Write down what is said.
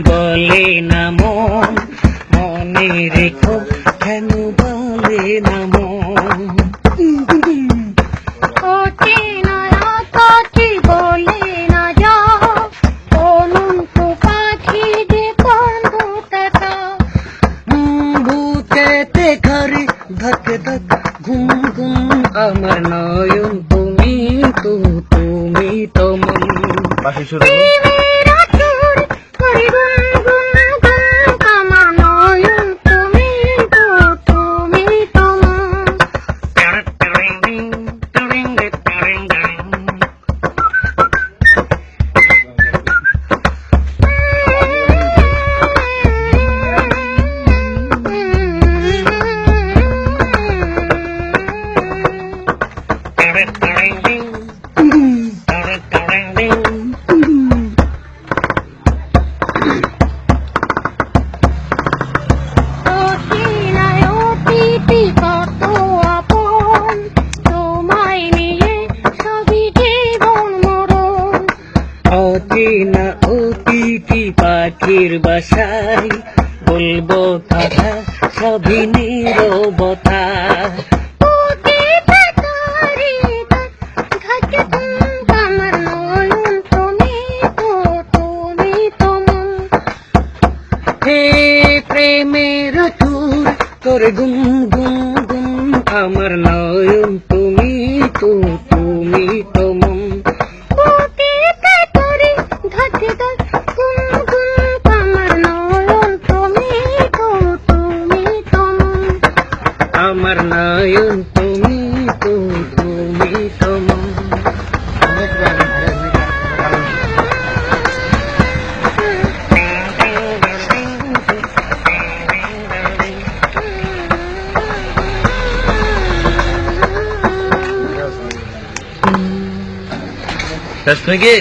বলে না মন, মনে রেখো কেন বলে না মন। পাখি বলে না যাও, অনন্ত পাখি যে বন্ধুটা বুকেতে ঘরে ধক ধক ঘুম ঘুম, আমার নয়ন তুমি তো, তুমি তো মন। পাখি শুরু অচেনা অতিথি পাখির বাসায়, বলবো কথা সবই নীরবতা। হে প্রেমের সুর তোর গুন গুন গুন, আমার নয়ন তুমি তো, তুমি তো মন। আমার নয়ন তুমি তো, তুমি তো মন। শেষ নাকি?